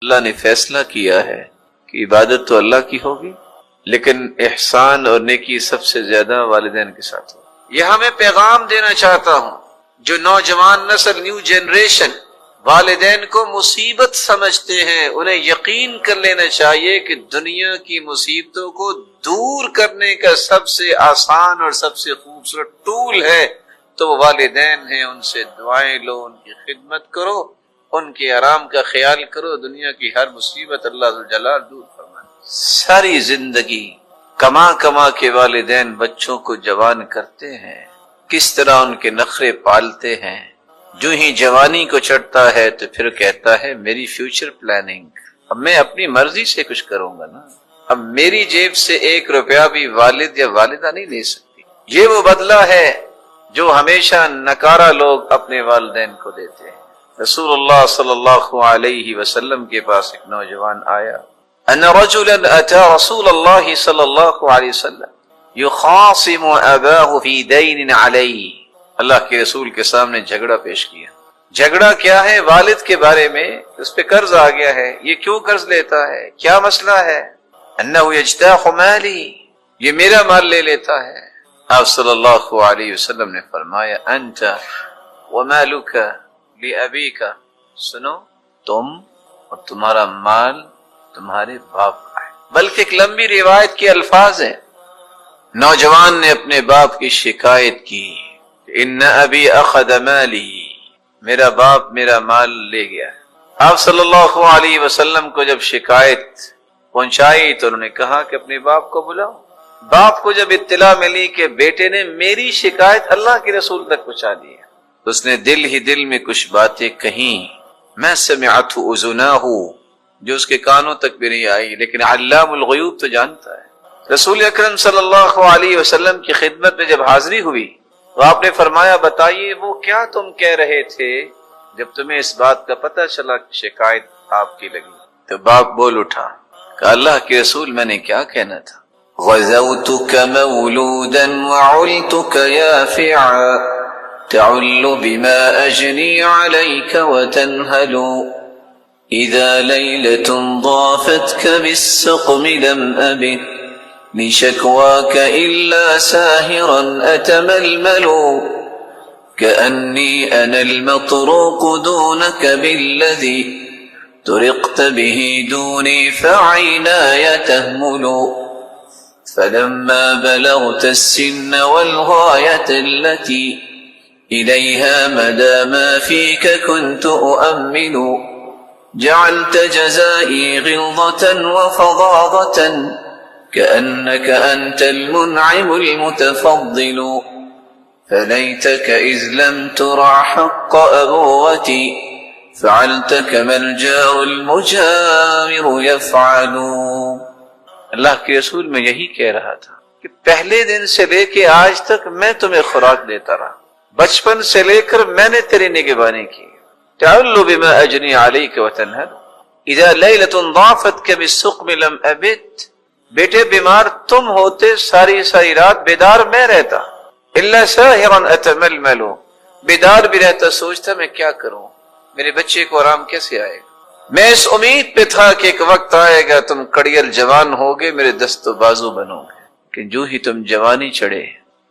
اللہ نے فیصلہ کیا ہے کہ عبادت تو اللہ کی ہوگی، لیکن احسان اور نیکی سب سے زیادہ والدین کے ساتھ ہوگی۔ یہاں میں پیغام دینا چاہتا ہوں، جو نوجوان نسل، نیو جنریشن والدین کو مصیبت سمجھتے ہیں، انہیں یقین کر لینا چاہیے کہ دنیا کی مصیبتوں کو دور کرنے کا سب سے آسان اور سب سے خوبصورت ٹول ہے تو وہ والدین ہیں۔ ان سے دعائیں لو، ان کی خدمت کرو، ان کے آرام کا خیال کرو، دنیا کی ہر مصیبت اللہ ذوالجلال دور فرمائے۔ ساری زندگی کما کما کے والدین بچوں کو جوان کرتے ہیں، کس طرح ان کے نخرے پالتے ہیں۔ جو ہی جوانی کو چڑھتا ہے تو پھر کہتا ہے میری فیوچر پلاننگ، اب میں اپنی مرضی سے کچھ کروں گا نا، اب میری جیب سے 1 روپیہ بھی والد یا والدہ نہیں لے سکتی۔ یہ وہ بدلہ ہے جو ہمیشہ نکارہ لوگ اپنے والدین کو دیتے ہیں۔ رسول اللہ صلی اللہ علیہ وسلم کے پاس ایک نوجوان آیا، ان رجلا اتى رسول اللہ صلی اللہ علیہ وسلم یخاصم اباہ فی دین علیہ۔ اللہ کے رسول کے سامنے جھگڑا پیش کیا۔ جھگڑا کیا ہے؟ والد کے بارے میں، اس پہ قرض آ گیا ہے، یہ کیوں قرض لیتا ہے، کیا مسئلہ ہے؟ انہ یجتاح مالی، یہ میرا مال لے لیتا ہے۔ آپ صلی اللہ علیہ وسلم نے فرمایا انت ومالک لابیک، سنو، تم اور تمہارا مال تمہارے باپ کا ہے۔ بلکہ ایک لمبی روایت کے الفاظ ہیں، نوجوان نے اپنے باپ کی شکایت کی، ان ابی اخذ مالی، میرا باپ میرا مال لے گیا۔ آپ صلی اللہ علیہ وسلم کو جب شکایت پہنچائی تو انہوں نے کہا کہ اپنے باپ کو بلاؤ۔ باپ کو جب اطلاع ملی کہ بیٹے نے میری شکایت اللہ کے رسول تک پہنچا دی ہے، اس نے دل ہی دل میں کچھ باتیں کہیں، میں سمعت اذناہ، جو اس کے کانوں تک بھی نہیں آئی، لیکن علام الغیوب تو جانتا ہے۔ رسول اکرم صلی اللہ علیہ وسلم کی خدمت میں جب حاضری ہوئی تو آپ نے فرمایا بتائیے وہ کیا تم کہہ رہے تھے جب تمہیں اس بات کا پتہ چلا کہ شکایت آپ کی لگی؟ تو باپ بول اٹھا کہ اللہ کے رسول میں نے کیا کہنا تھا، غزوتك مولودا وعلتك يافعا تعل بما أجني عليك وتنهل إذا ليلة ضافتك بالسقم لم أبت لشكواك إلا ساهرا أتململ كأني أنا المطروق دونك بالذي ترقت به دوني فعيناي تهمل فلما بلغت السن والغاية التي إليها مدى ما فيك كنت أؤمل جعلت جزائي غلظة وفظاظة كأنك أنت المنعم المتفضل فليتك إذ لم ترع حق أبوتي فعلت كما الجار المجاور يفعل۔ اللہ کے رسول میں یہی کہہ رہا تھا کہ پہلے دن سے لے کے آج تک میں تمہیں خوراک دیتا رہا، بچپن سے لے کر میں نے تیری نگہبانی کی۔ تعل بما اجنی علیک وتنہل اذا لیلۃ ضافتک بالسقم لم ابت، بیٹے بیمار تم ہوتے ساری ساری رات بیدار میں رہتا، الا ساہرا اتململ، بیدار بھی رہتا سوچتا میں کیا کروں، میرے بچے کو آرام کیسے آئے گا۔ میں اس امید پہ تھا کہ ایک وقت آئے گا تم کڑیل جوان ہوگے، میرے دست و بازو بنو گے، کہ جو ہی تم جوانی چڑھے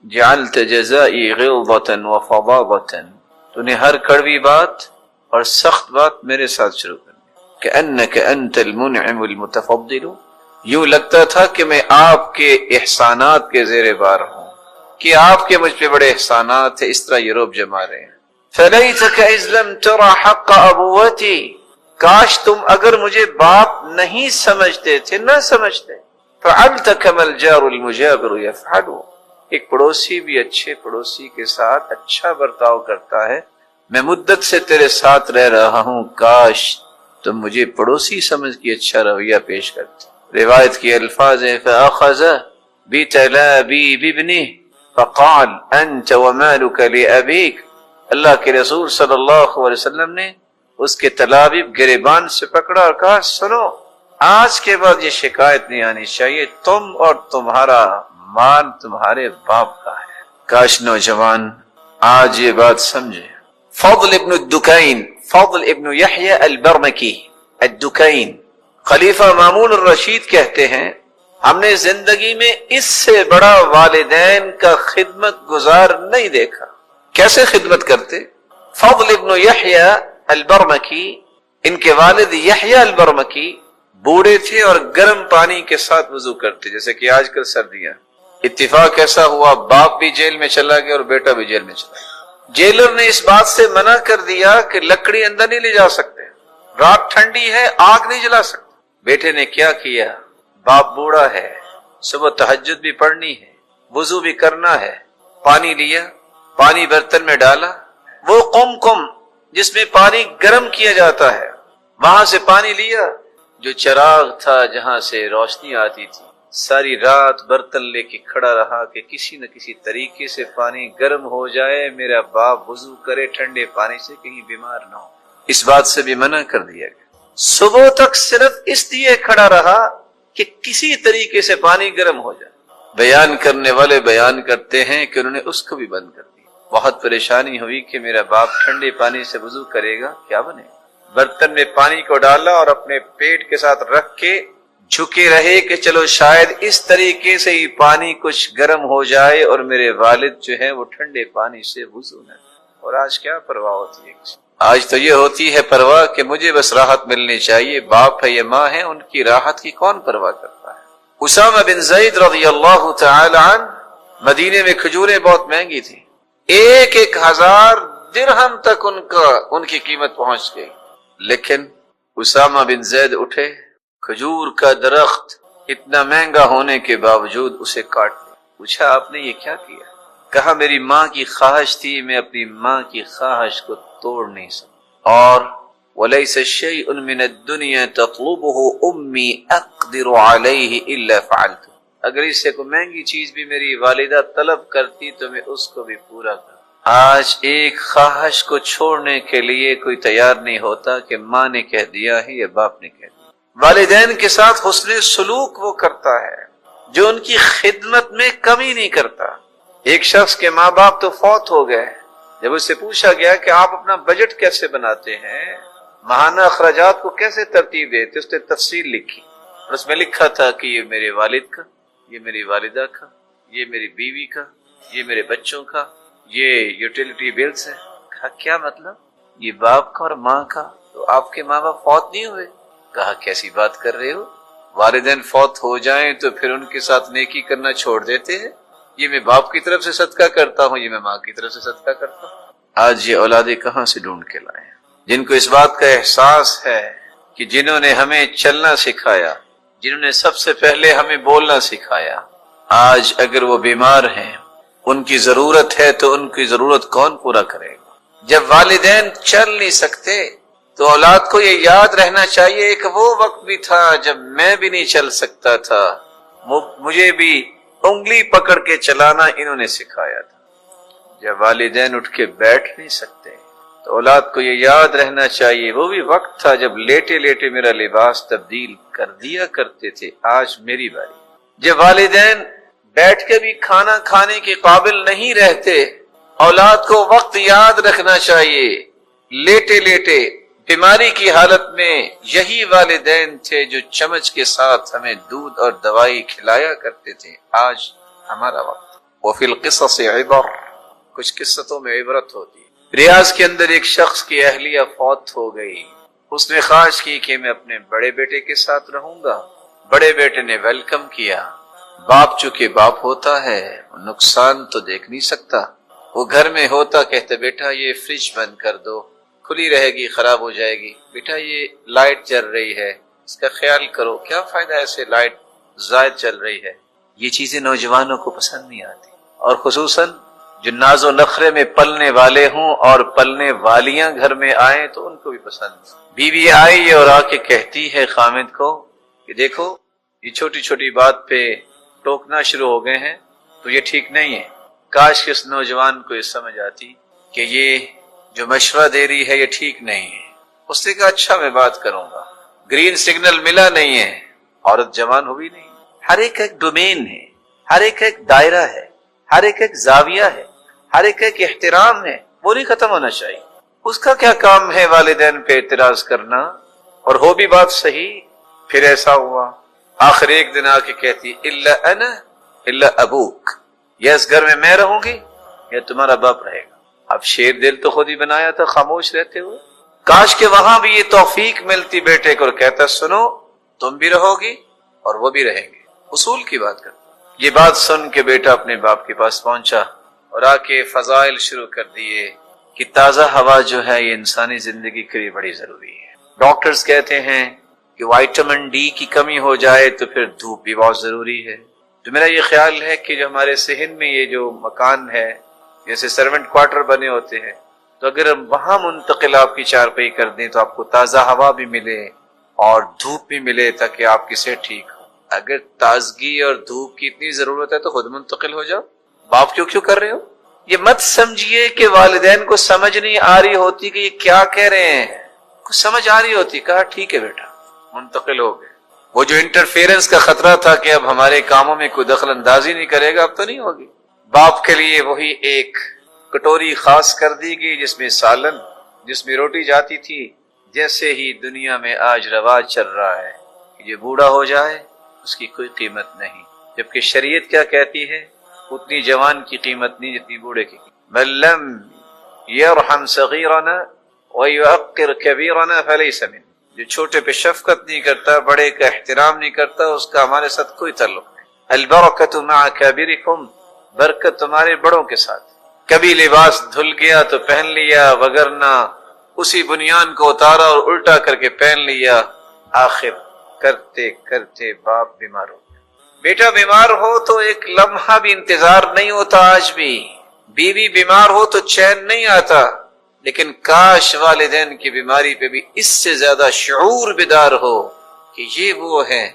جعلت جزائی غلظة وفظاظة، تو نے ہر کڑوی بات اور سخت بات میرے ساتھ شروع کر دی۔ کأنک انت المنعم المتفضل، یوں لگتا تھا کہ میں آپ کے احسانات کے زیر بار ہوں، کہ آپ کے مجھ پہ بڑے احسانات ہیں، اس طرح یہ روب جما رہے ہیں۔ فلیتک اذ لم تر حق ابوتی، کاش تم اگر مجھے باپ نہیں سمجھتے تھے، نہ سمجھتے۔ فعلت كما الجار المجاور يفعل، ایک پڑوسی بھی اچھے پڑوسی کے ساتھ اچھا برتاؤ کرتا ہے، میں مدت سے تیرے ساتھ رہ رہا ہوں، کاش تم مجھے پڑوسی سمجھ کے اچھا رویہ پیش کرتے۔ روایت کی الفاظ ہیں فأخذ بتلابيب ابنه فقال انت ومالك لأبيك، اللہ کے رسول صلی اللہ علیہ وسلم نے اس کے تلابیب گریبان سے پکڑا اور کہا سنو، آج کے بعد یہ شکایت نہیں آنی چاہیے، تم اور تمہارا مال تمہارے باپ کا ہے۔ کاش نوجوان آج یہ بات سمجھے۔ فضل ابن الدکین، فضل ابن یحییٰ البرمکی، الدکین خلیفہ مامون الرشید کہتے ہیں ہم نے زندگی میں اس سے بڑا والدین کا خدمت گزار نہیں دیکھا۔ کیسے خدمت کرتے؟ فضل ابن یحییٰ البرمکی، ان کے والد یحییٰ البرمکی بوڑھے تھے اور گرم پانی کے ساتھ وضو کرتے، جیسے کہ آج کل سردیاں۔ اتفاق ایسا ہوا باپ بھی جیل میں چلا گیا اور بیٹا بھی جیل میں چلا گیا۔ جیلر نے اس بات سے منع کر دیا کہ لکڑی اندر نہیں لے جا سکتے، رات ٹھنڈی ہے آگ نہیں جلا سکتے۔ بیٹے نے کیا کیا؟ باپ بوڑھا ہے، صبح تہجد بھی پڑھنی ہے، وضو بھی کرنا ہے، پانی لیا، پانی برتن میں ڈالا، وہ قمقم جس میں پانی گرم کیا جاتا ہے وہاں سے پانی لیا، جو چراغ تھا جہاں سے روشنی آتی تھی، ساری رات برتن لے کے کھڑا رہا کہ کسی نہ کسی طریقے سے پانی گرم ہو جائے، میرا باپ وضو کرے ٹھنڈے پانی سے، کہیں بیمار نہ ہو۔ اس بات سے بھی منع کر دیا گیا۔ صبح تک صرف اس لیے کھڑا رہا کہ کسی طریقے سے پانی گرم ہو جائے۔ بیان کرنے والے بیان کرتے ہیں کہ انہوں نے اس کو بھی بند کر دیا۔ بہت پریشانی ہوئی کہ میرا باپ ٹھنڈے پانی سے وضو کرے گا، کیا بنے؟ برتن میں پانی کو ڈالا اور اپنے پیٹ کے ساتھ رکھ کے جھکے رہے کہ چلو شاید اس طریقے سے ہی پانی کچھ گرم ہو جائے اور میرے والد جو ہے وہ ٹھنڈے پانی سے وضو نہ کریں۔ اور آج کیا پرواہ ہوتی ہے؟ آج تو یہ ہوتی ہے پرواہ کہ مجھے بس راحت ملنی چاہیے، باپ ہے یا ماں ہے، ان کی راحت کی کون پرواہ کرتا ہے؟ اسامہ بن زید رضی اللہ تعالی عنہ، مدینے میں کھجوریں بہت مہنگی تھی، 1,000 درہم تک ان کی قیمت پہنچ گئی، لیکن اسامہ بن زید اٹھے، کھجور کا درخت اتنا مہنگا ہونے کے باوجود اسے کاٹ دیا۔ پوچھا آپ نے یہ کیا کیا؟ کہا میری ماں کی خواہش تھی، میں اپنی ماں کی خواہش کو توڑ نہیں سکتا، اور وَلَيْسَ شَيْءٌ مِّنَ الدُّنْيَا تَطْلُبُهُ أُمِّي أَقْدِرُ عَلَيْهِ إِلَّا فَعَلْتُ، اگر اس سے کوئی مہنگی چیز بھی میری والدہ طلب کرتی تو میں اس کو بھی پورا کرتا۔ آج ایک خواہش کو چھوڑنے کے لیے کوئی تیار نہیں ہوتا کہ ماں نے کہہ دیا ہے یا باپ نے کہہ دیا۔ والدین کے ساتھ حسن سلوک وہ کرتا ہے جو ان کی خدمت میں کمی نہیں کرتا۔ ایک شخص کے ماں باپ تو فوت ہو گئے، جب اس سے پوچھا گیا کہ آپ اپنا بجٹ کیسے بناتے ہیں، ماہانہ اخراجات کو کیسے ترتیب دیتے، اس نے تفصیل لکھی اور اس میں لکھا تھا کہ یہ میرے والد کا، یہ میری والدہ کا، یہ میری بیوی کا، یہ میرے بچوں کا، یہ یوٹیلیٹی بلز ہے۔ کہا کیا مطلب؟ یہ باپ کا اور ماں کا، تو آپ کے ماں باپ فوت نہیں ہوئے؟ کہا کیسی بات کر رہے ہو، والدین فوت ہو جائیں تو پھر ان کے ساتھ نیکی کرنا چھوڑ دیتے ہیں؟ یہ میں باپ کی طرف سے صدقہ کرتا ہوں، یہ میں ماں کی طرف سے صدقہ کرتا ہوں۔ آج یہ اولادیں کہاں سے ڈھونڈ کے لائیں جن کو اس بات کا احساس ہے کہ جنہوں نے ہمیں چلنا سکھایا، جنہوں نے سب سے پہلے ہمیں بولنا سکھایا، آج اگر وہ بیمار ہیں، ان کی ضرورت ہے تو ان کی ضرورت کون پورا کرے گا؟ جب والدین چل نہیں سکتے تو اولاد کو یہ یاد رہنا چاہیے کہ وہ وقت بھی تھا جب میں بھی نہیں چل سکتا تھا، مجھے بھی انگلی پکڑ کے چلانا انہوں نے سکھایا تھا۔ جب والدین اٹھ کے بیٹھ نہیں سکتے تو اولاد کو یہ یاد رہنا چاہیے وہ بھی وقت تھا جب لیٹے لیٹے میرا لباس تبدیل کر دیا کرتے تھے، آج میری باری۔ جب والدین بیٹھ کے بھی کھانا کھانے کے قابل نہیں رہتے، اولاد کو وقت یاد رکھنا چاہیے، لیٹے لیٹے بیماری کی حالت میں یہی والدین تھے جو چمچ کے ساتھ ہمیں دودھ اور دوائی کھلایا کرتے تھے، آج ہمارا وقت۔ وفی القصص عبر، کچھ قصتوں میں عبرت ہوتی ہے۔ ریاض کے اندر ایک شخص کی اہلیہ فوت ہو گئی، اس نے خواہش کی کہ میں اپنے بڑے بیٹے کے ساتھ رہوں گا، بڑے بیٹے نے ویلکم کیا۔ باپ چونکہ باپ ہوتا ہے، نقصان تو دیکھ نہیں سکتا، وہ گھر میں ہوتا کہتے بیٹا یہ فریج بند کر دو، کھلی رہے گی خراب ہو جائے گی، بیٹا یہ لائٹ جل رہی ہے اس کا خیال کرو، کیا فائدہ ایسے لائٹ زائد چل رہی ہے۔ یہ چیزیں نوجوانوں کو پسند نہیں آتی، اور خصوصاً جو ناز و نخرے میں پلنے والے ہوں اور پلنے والیاں گھر میں آئیں تو ان کو بھی پسند نہیں۔ بیوی آئی اور آ کے کہتی ہے خامد کو کہ دیکھو یہ چھوٹی چھوٹی بات پہ ٹوکنا شروع ہو گئے ہیں تو یہ ٹھیک نہیں ہے، کاش کہ اس نوجوان کو یہ سمجھ آتی کہ یہ جو مشورہ دے رہی ہے یہ ٹھیک نہیں ہے۔ اس نے کہا اچھا میں بات کروں گا، گرین سگنل ملا نہیں ہے، عورت جوان ہوئی نہیں، ہر ایک ایک ڈومین ہے، ہر ایک ایک دائرہ ہے، ہر ایک ایک زاویہ ہے، ہر ایک ایک احترام ہے، وہ نہیں ختم ہونا چاہیے۔ اس کا کیا کام ہے والدین پہ اعتراض کرنا؟ اور ہو بھی بات صحیح. پھر ایسا ہوا آخر ایک دن آ کے کہتی الا انا الا ابوک، یا اس گھر میں میں رہوں گی یا تمہارا باپ رہے گا. اب شیر دل تو خود ہی بنایا تھا خاموش رہتے ہوئے. کاش کہ وہاں بھی یہ توفیق ملتی بیٹے کو اور کہتا سنو تم بھی رہو گی اور وہ بھی رہیں گے. اصول کی بات کرتا. یہ بات سن کے بیٹا اپنے باپ کے پاس پہنچا اور آ کے فضائل شروع کر دیے کہ تازہ ہوا جو ہے یہ انسانی زندگی کے لیے بڑی ضروری ہے. ڈاکٹرز کہتے ہیں کہ وائٹامن ڈی کی کمی ہو جائے تو پھر دھوپ بھی بہت ضروری ہے. تو میرا یہ خیال ہے کہ جو ہمارے صحن میں یہ جو مکان ہے جیسے سرونٹ کوارٹر بنے ہوتے ہیں تو اگر ہم وہاں منتقل آپ کی چارپائی کر دیں تو آپ کو تازہ ہوا بھی ملے اور دھوپ بھی ملے تاکہ آپ کی صحت ٹھیک ہو. اگر تازگی اور دھوپ کی اتنی ضرورت ہے تو خود منتقل ہو جاؤ. باپ کیوں کر رہے ہو؟ یہ مت سمجھیے کہ والدین کو سمجھ نہیں آ رہی ہوتی کہ یہ کیا کہہ رہے ہیں. کچھ سمجھ آ رہی ہوتی. کہا ٹھیک ہے بیٹا منتقل ہو گئے. وہ جو انٹرفیرنس کا خطرہ تھا کہ اب ہمارے کاموں میں کوئی دخل اندازی نہیں کرے گا اب تو نہیں ہوگی. باپ کے لیے وہی ایک کٹوری خاص کر دی گئی جس میں سالن جس میں روٹی جاتی تھی. جیسے ہی دنیا میں آج رواج چل رہا ہے کہ یہ بوڑھا ہو جائے اس کی کوئی قیمت نہیں، جبکہ شریعت کیا کہتی ہے اتنی جوان کی قیمت نہیں جتنی بوڑھے کی. من لم یرحم صغیرنا ویعقر کبیرنا فلیس من. جو چھوٹے پہ شفقت نہیں کرتا بڑے کا احترام نہیں کرتا اس کا ہمارے ساتھ کوئی تعلق نہیں. البرکۃ مع کابرکم، برکت تمہارے بڑوں کے ساتھ. کبھی لباس دھل گیا تو پہن لیا وگرنہ اسی بنیان کو اتارا اور الٹا کر کے پہن لیا. آخر کرتے کرتے باپ بیمار ہو گیا. بیٹا بیمار ہو تو ایک لمحہ بھی انتظار نہیں ہوتا. آج بھی بیوی بیمار ہو تو چین نہیں آتا. لیکن کاش والدین کی بیماری پہ بھی اس سے زیادہ شعور بیدار ہو کہ یہ وہ ہیں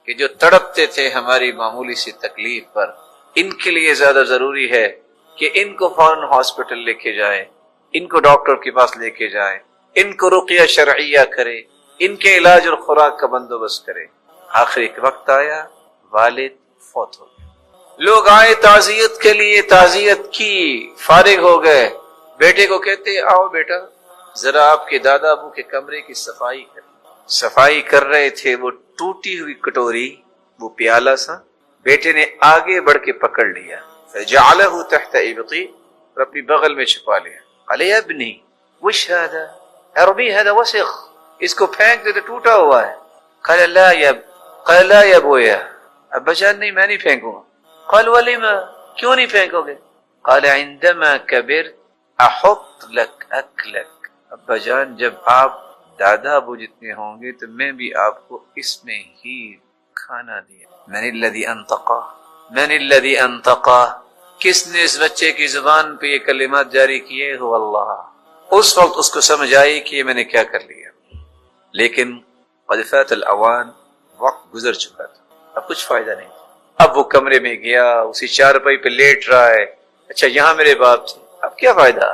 کہ جو تڑپتے تھے ہماری معمولی سی تکلیف پر. ان کے لیے زیادہ ضروری ہے کہ ان کو فوراً ہاسپٹل لے کے جائیں، ان کو ڈاکٹر کے پاس لے کے جائیں، ان کو رقیہ شرعیہ کرے، ان کے علاج اور خوراک کا بندوبست کرے. آخر ایک وقت آیا والد فوت ہو گئے. لوگ آئے تعزیت کے لیے، تعزیت کی، فارغ ہو گئے. بیٹے کو کہتے آؤ بیٹا ذرا آپ کے دادا ابو کے کمرے کی صفائی کر. صفائی کر رہے تھے. وہ ٹوٹی ہوئی کٹوری، وہ پیالہ سا بیٹے نے آگے بڑھ کے پکڑ لیا. فجعلہ تحت ابطی، اور اپنی بغل میں چھپا لیا. قال یا ابنی وش هذا ارمی هذا وسخ، اس کو پھینک دے تو ٹوٹا ہوا ہے. قال لا یا ابویا، ابا جان نہیں میں نہیں پھینکوں گا. قال ولما، کیوں نہیں پھینکو گے؟ قال عندما کبرت احط لك اکلک، ابا جان جب آپ دادا ابو جتنے ہوں گے تو میں بھی آپ کو اس میں ہی کھانا دیا. من الذي انطقا، کس نے اس بچے کی زبان پہ یہ کلمات جاری کیے؟ هو اللہ. اس وقت اس کو سمجھ آئی کہ یہ میں نے کیا کر لیا. لیکن قد فات الاوان، وقت گزر چکا تھا، اب کچھ فائدہ نہیں. اب وہ کمرے میں گیا، اسی چارپائی پہ لیٹ رہا ہے. اچھا یہاں میرے باپ تھے، اب کیا فائدہ؟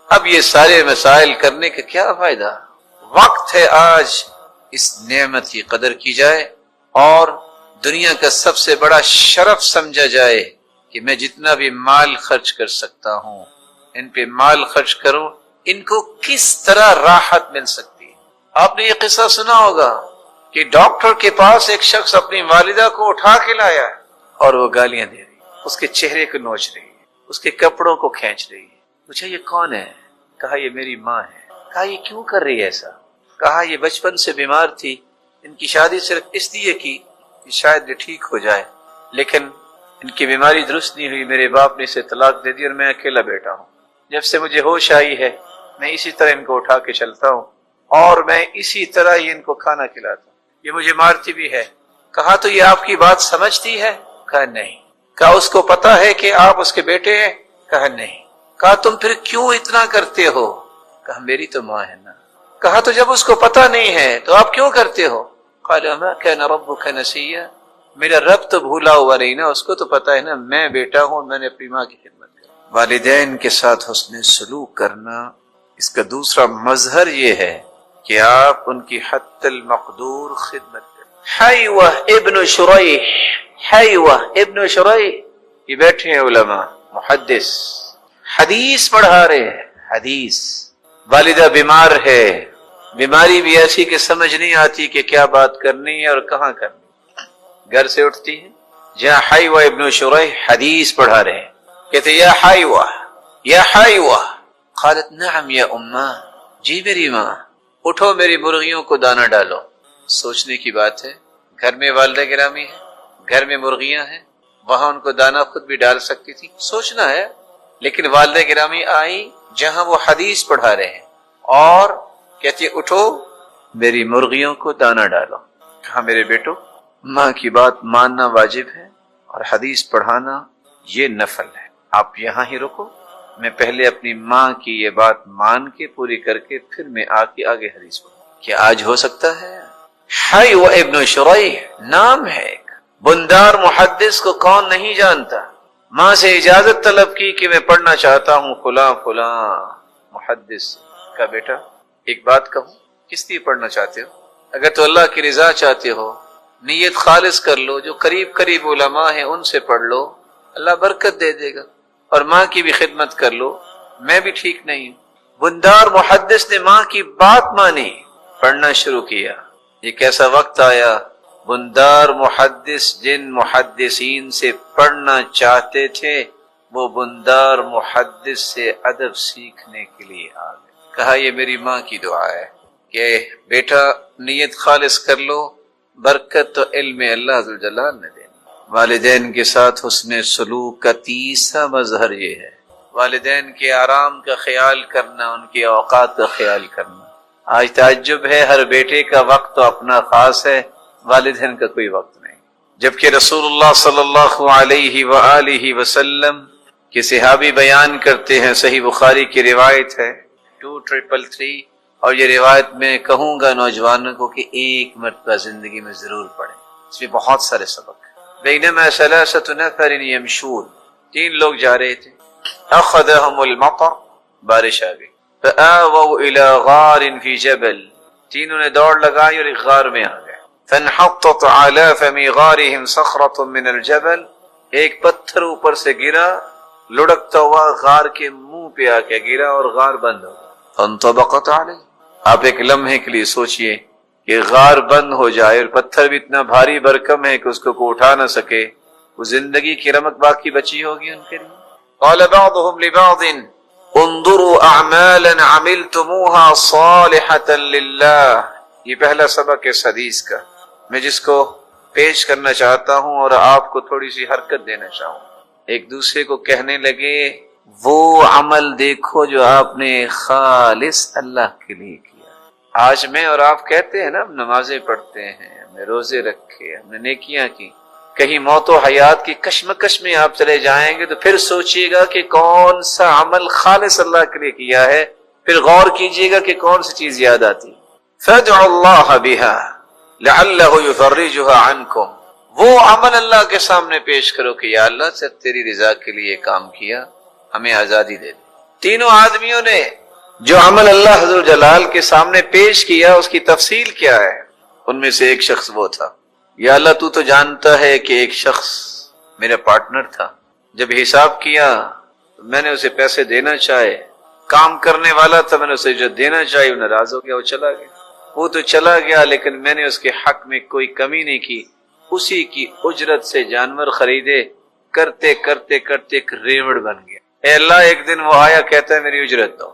اب یہ سارے مسائل کرنے کا کیا فائدہ؟ وقت ہے آج اس نعمت کی قدر کی جائے اور دنیا کا سب سے بڑا شرف سمجھا جائے کہ میں جتنا بھی مال خرچ کر سکتا ہوں ان پہ مال خرچ کروں. ان کو کس طرح راحت مل سکتی ہے. آپ نے یہ قصہ سنا ہوگا کہ ڈاکٹر کے پاس ایک شخص اپنی والدہ کو اٹھا کے لایا اور وہ گالیاں دے رہی، اس کے چہرے کو نوچ رہی ہے، اس کے کپڑوں کو کھینچ رہی ہے. پوچھا یہ کون ہے؟ کہا یہ میری ماں ہے. کہا یہ کیوں کر رہی ہے ایسا؟ کہا یہ بچپن سے بیمار تھی، ان کی شادی صرف اس لیے کی کہ شاید یہ ٹھیک ہو جائے، لیکن ان کی بیماری درست نہیں ہوئی. میرے باپ نے اسے طلاق دے دی اور میں اکیلا بیٹا ہوں. جب سے مجھے ہوش آئی ہے میں اسی طرح ان کو اٹھا کے چلتا ہوں اور میں اسی طرح ہی ان کو کھانا کھلاتا ہوں. یہ مجھے مارتی بھی ہے. کہا تو یہ آپ کی بات سمجھتی ہے؟ کہا نہیں. کہا اس کو پتا ہے کہ آپ اس کے بیٹے ہیں؟ کہا نہیں. کہا تم پھر کیوں اتنا کرتے ہو؟ کہا میری تو ماں ہے نا. کہا تو جب اس کو پتا نہیں ہے تو آپ کیوں کرتے ہو؟ قال ما كان ربك نسيا، میرا رب تو بھولا ہوا نہیں نا، اس کو تو پتا ہے نا میں بیٹا ہوں، میں نے اپنی ماں کی خدمت کی. والدین کے ساتھ حسن سلوک کرنا، اس کا دوسرا مظہر یہ ہے کہ آپ ان کی حد المقدور خدمت کریں. حیوہ ابن شریح، حیوہ ابن شریح، یہ بیٹھے ہیں علماء محدث، حدیث پڑھا رہے ہیں. حدیث، والدہ بیمار ہے، بیماری بھی ایسی کہ سمجھ نہیں آتی کہ کیا بات کرنی ہے اور کہاں کرنی. گھر سے اٹھتی ہے, جہاں حیوہ ابن شریح حدیث پڑھا رہے ہیں, کہتے یا حیوہ یا حیوہ, قالت نعم یا اماں, جی میری ماں, اٹھو میری مرغیوں کو دانہ ڈالو. سوچنے کی بات ہے, گھر میں والدہ گرامی ہے, گھر میں مرغیاں ہیں, وہاں ان کو دانہ خود بھی ڈال سکتی تھی, سوچنا ہے. لیکن والدہ گرامی آئی جہاں وہ حدیث پڑھا رہے ہیں اور کہتی اٹھو میری مرغیوں کو دانہ ڈالو. کہا میرے بیٹو, ماں کی بات ماننا واجب ہے اور حدیث پڑھانا یہ نفل ہے. آپ یہاں ہی رکو, میں پہلے اپنی ماں کی یہ بات مان کے پوری کر کے پھر میں آگے حدیث پڑھوں. کیا آج ہو سکتا ہے؟ حیوہ ابن شریح نام ہے ایک بندار محدث کو کون نہیں جانتا. ماں سے اجازت طلب کی کہ میں پڑھنا چاہتا ہوں فلاں فلاں محدث کا. بیٹا ایک بات کہوں, کس لیے پڑھنا چاہتے ہو؟ اگر تو اللہ کی رضا چاہتے ہو, نیت خالص کر لو, جو قریب علماء ہیں ان سے پڑھ لو, اللہ برکت دے دے گا. اور ماں کی بھی خدمت کر لو, میں بھی ٹھیک نہیں ہوں. بندار محدث نے ماں کی بات مانی, پڑھنا شروع کیا. یہ کیسا وقت آیا, بندار محدث جن محدثین سے پڑھنا چاہتے تھے وہ بندار محدث سے ادب سیکھنے کے لیے آ گئے. کہا یہ میری ماں کی دعا ہے کہ بیٹا نیت خالص کر لو, برکت تو علم اللہ ذوالجلال نے دینی. والدین کے ساتھ حسن سلوک کا تیسرا مظہر یہ ہے, والدین کے آرام کا خیال کرنا, ان کے اوقات کا خیال کرنا. آج تعجب ہے, ہر بیٹے کا وقت تو اپنا خاص ہے, والدین کا کوئی وقت نہیں. جبکہ رسول اللہ صلی اللہ علیہ وآلہ وسلم کے صحابی بیان کرتے ہیں, صحیح بخاری کی روایت ہے 2333, اور یہ روایت میں کہوں گا نوجوانوں کو کہ ایک مرتبہ زندگی میں ضرور پڑھیں, اس میں بہت سارے سبق ہیں. بینما ثلاثة نفر یمشون, 3 لوگ جا رہے تھے, اخذهم المطر, بارش آ گئی, فآووا الى غار فی جبل, تینوں نے دوڑ لگائی اور ایک غار میں آ گئے. فانحطت على فم غارهم صخرة من الجبل, ایک پتھر اوپر سے گرا, لڑکتا ہوا غار کے منہ پہ آ کے گرا اور غار بند ہو گیا. فانطبقت علیہ, آپ ایک لمحے کے لیے سوچئے کہ غار بند ہو جائے اور پتھر بھی اتنا بھاری بھرکم ہے کہ اس کو کوئی اٹھا نہ سکے, وہ زندگی کی رمق باقی بچی ہوگی ان کے لیے. قال بعضهم لبعض انظروا اعمالا عملتموها صالحة للہ, یہ پہلا سبق ہے اس حدیث کا, میں جس کو پیش کرنا چاہتا ہوں اور آپ کو تھوڑی سی حرکت دینا چاہوں. ایک دوسرے کو کہنے لگے وہ عمل دیکھو جو آپ نے خالص اللہ کے لیے کیا. آج میں اور آپ کہتے ہیں نا, ہم نمازیں پڑھتے ہیں, ہم نے روزے رکھے, ہم نے نیکیاں کی, کہیں موت و حیات کی کشمکش میں آپ چلے جائیں گے تو پھر سوچئے گا کہ کون سا عمل خالص اللہ کے لیے کیا ہے, پھر غور کیجئے گا کہ کون سی چیز یاد آتی. فادعوا اللہ بها لعلہ یفرجها عنکم, وہ عمل اللہ کے سامنے پیش کرو کہ یا اللہ صرف تیری رضا کے لیے کام کیا, ہمیں آزادی دے دے. تینوں آدمیوں نے جو عمل اللہ حضور جلال کے سامنے پیش کیا اس کی تفصیل کیا ہے. ان میں سے ایک شخص وہ تھا, یا اللہ تو جانتا ہے کہ ایک شخص میرا پارٹنر تھا, جب حساب کیا تو میں نے اسے پیسے دینا چاہے, کام کرنے والا تھا, میں نے اسے جو دینا چاہیے وہ ناراض ہو گیا, وہ چلا گیا. وہ تو چلا گیا لیکن میں نے اس کے حق میں کوئی کمی نہیں کی, اسی کی اجرت سے جانور خریدے, کرتے کرتے کرتے ایک ریوڑ بن گیا. اے اللہ, ایک دن وہ آیا کہتا ہے میری اجرت دو,